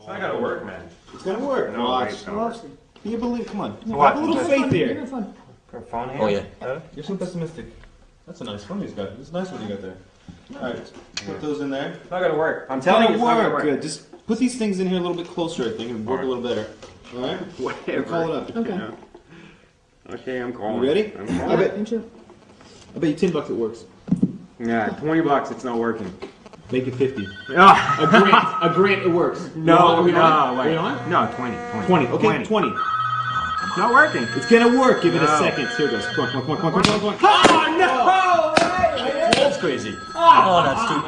It's not gonna work, man. It's gonna work. No, Watch. wait, You believe? Come on. What? Have a little faith here. Put a phone here? Oh, yeah. You're so pessimistic. That's a nice phone he's got. It's a nice one you got there. Alright, put those in there. It's not gonna work. I'm It's telling you, gonna it's not gonna work. work. Good. Just put these things in here a little bit closer, I think, and work a little better. Alright? Whatever. Call it up. Okay. Okay, I'm calling. You ready? I'm I calling. bet you $10 it works. Yeah, $20, it's not working. Make it 50. Ah, A grant, it works. no, Are we no, on? wait. Are we on? No, 20. 20. Okay, 20. It's not working. It's gonna work. Give it a No. second. Here it goes. Come on, come on, come on, come on, come on, come on. Oh, no! That's crazy. Oh, that's too.